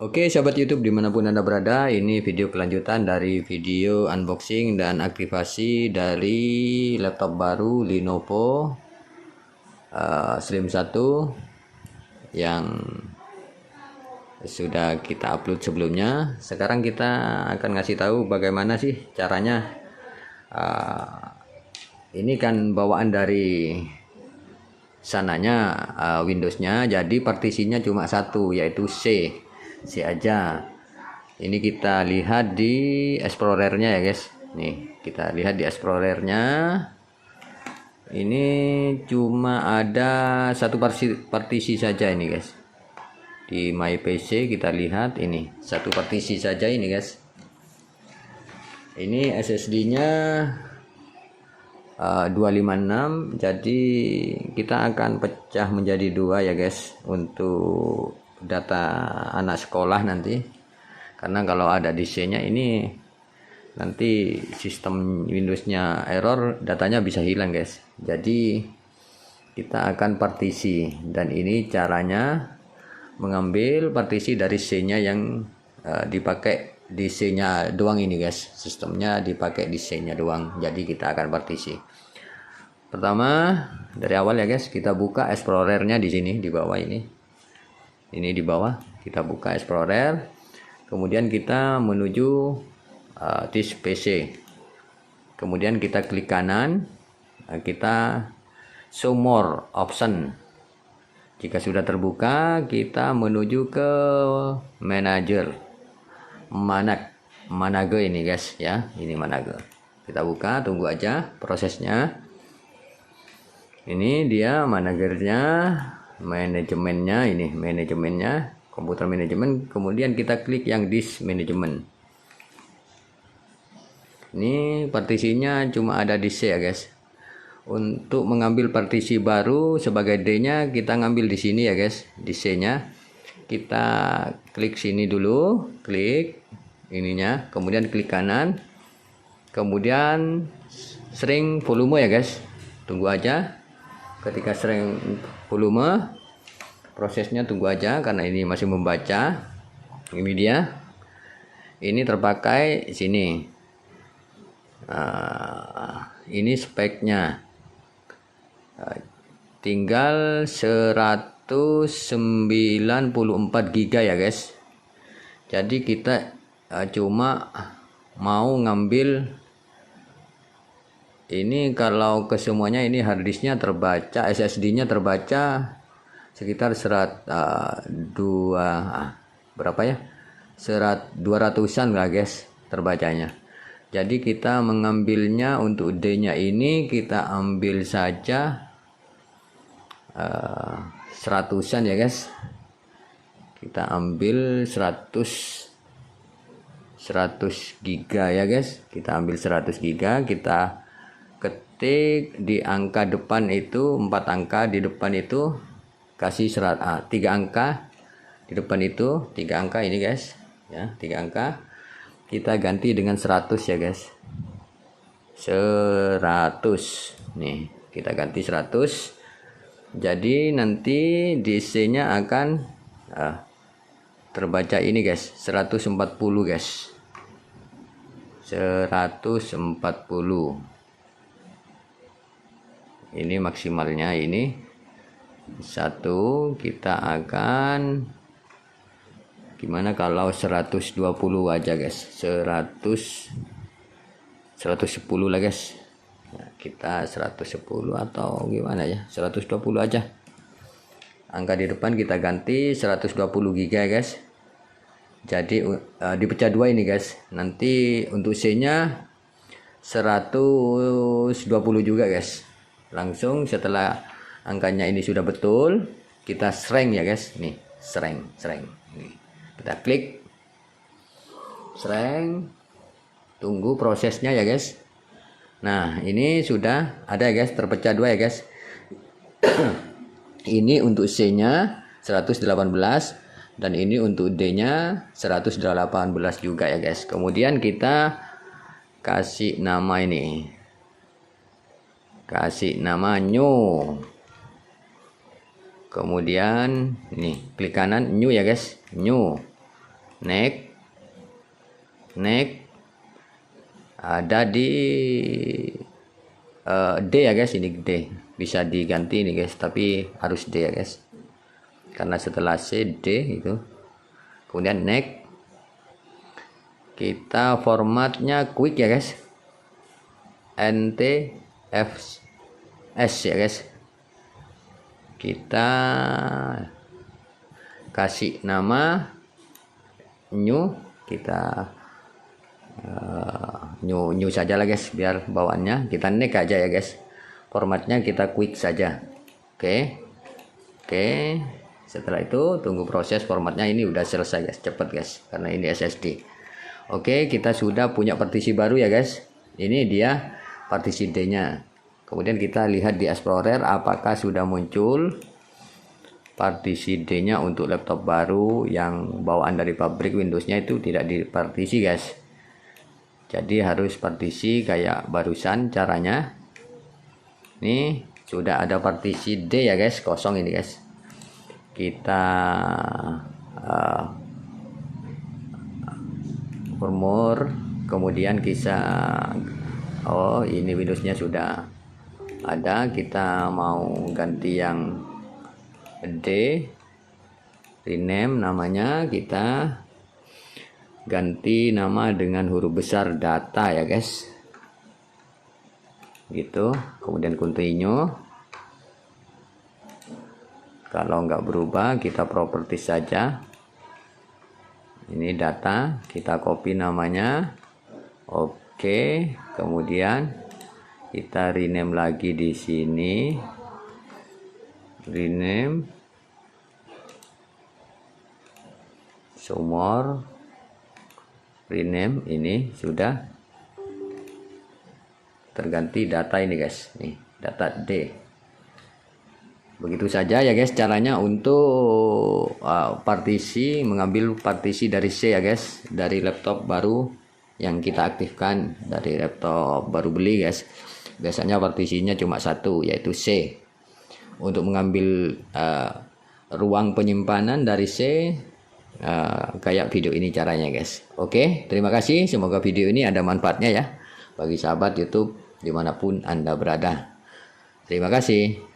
Oke sahabat YouTube dimanapun Anda berada, ini video kelanjutan dari video unboxing dan aktivasi dari laptop baru Lenovo Slim 1 yang sudah kita upload sebelumnya. Sekarang kita akan ngasih tahu bagaimana sih caranya. Ini kan bawaan dari sananya, Windowsnya, jadi partisinya cuma satu, yaitu C aja. Ini kita lihat di Explorernya ya guys. Nih kita lihat di Explorernya, ini cuma ada satu partisi saja ini guys. Di My PC kita lihat ini satu partisi saja ini guys. Ini SSD nya 256, jadi kita akan pecah menjadi dua ya guys untuk data anak sekolah nanti, karena kalau ada DC nya ini nanti sistem Windowsnya error, datanya bisa hilang guys. Jadi kita akan partisi, dan ini caranya mengambil partisi dari C nya yang dipakai di C nya doang ini guys. Sistemnya dipakai di C nya doang, jadi kita akan partisi. Pertama dari awal ya guys, kita buka Explorernya di sini di bawah ini di bawah kita buka Explorer, kemudian kita menuju disk PC, kemudian kita klik kanan, kita show more option. Jika sudah terbuka, kita menuju ke manager, manager ini guys ya, ini manager. Kita buka, tunggu aja prosesnya. Ini dia managernya, manajemennya, ini manajemennya, komputer manajemen. Kemudian kita klik yang disk manajemen. Ini partisinya cuma ada di C ya guys. Untuk mengambil partisi baru sebagai D nya, kita ngambil di sini ya guys, di C nya. Kita klik sini dulu, klik ininya, kemudian klik kanan, kemudian shrink volume ya guys. Tunggu aja. Ketika shrink volume, prosesnya tunggu aja karena ini masih membaca. Ini dia, ini terpakai sini. Ini speknya, tinggal 194 GB ya guys. Jadi kita cuma mau ngambil ini, kalau ke semuanya ini harddisknya terbaca, SSD-nya terbaca sekitar 200-an lah guys terbacanya. Jadi kita mengambilnya untuk D-nya ini, kita ambil saja 100-an ya guys. Kita ambil 100 giga ya guys. Kita ambil 100 giga, kita ketik di angka depan itu, 4 angka di depan itu, kasih 3 angka di depan itu, 3 angka ini guys ya, 3 angka. Kita ganti dengan 100 ya guys, 100 nih, kita ganti 100. Jadi nanti DC nya akan terbaca ini guys, 140 guys, 140. Ini maksimalnya ini satu. Kita akan gimana kalau 120 aja guys, 110 lah guys. Nah, kita 110 atau gimana ya, 120 aja. Angka di depan kita ganti 120 GB guys. Jadi dipecah dua ini guys. Nanti untuk C nya 120 juga guys. Langsung setelah angkanya ini sudah betul, kita shrink ya guys. Nih, shrink. Nih, kita klik shrink, tunggu prosesnya ya guys. Nah, ini sudah ada ya guys, terpecah dua ya guys. Ini untuk C nya 118, dan ini untuk D nya 118 juga ya guys. Kemudian kita kasih nama ini, kasih nama new. Kemudian ini klik kanan new ya guys, new. next ada di D ya guys, ini D bisa diganti ini guys, tapi harus D ya guys, karena setelah C D itu. Kemudian next, kita formatnya quick ya guys, NTFS ya guys. Kita kasih nama new, kita new saja lah guys, biar bawaannya kita next aja ya guys. Formatnya kita quick saja. Oke. Setelah itu tunggu proses formatnya. Ini udah selesai guys, cepet guys, karena ini SSD. Oke, kita sudah punya partisi baru ya guys. Ini dia partisi D-nya. Kemudian kita lihat di Explorer apakah sudah muncul partisi D-nya untuk laptop baru yang bawaan dari pabrik. Windows-nya itu tidak dipartisi guys. Jadi harus partisi kayak barusan caranya. Nih sudah ada partisi D ya guys, kosong ini guys. Kita more, kemudian kita ini Windows-nya sudah ada. Kita mau ganti yang D, rename namanya, kita ganti nama dengan huruf besar data ya guys, gitu. Kemudian continue. Kalau nggak berubah kita properties saja. Ini data, kita copy namanya. Oke, kemudian kita rename lagi di sini, rename sumor, rename. Ini sudah terganti data ini guys, nih data D. Begitu saja ya guys caranya untuk partisi, mengambil partisi dari C ya guys, dari laptop baru yang kita aktifkan, dari laptop baru beli guys. Biasanya partisinya cuma satu, yaitu C. Untuk mengambil ruang penyimpanan dari C, kayak video ini caranya guys. Oke, terima kasih, semoga video ini ada manfaatnya ya bagi sahabat YouTube dimanapun Anda berada. Terima kasih.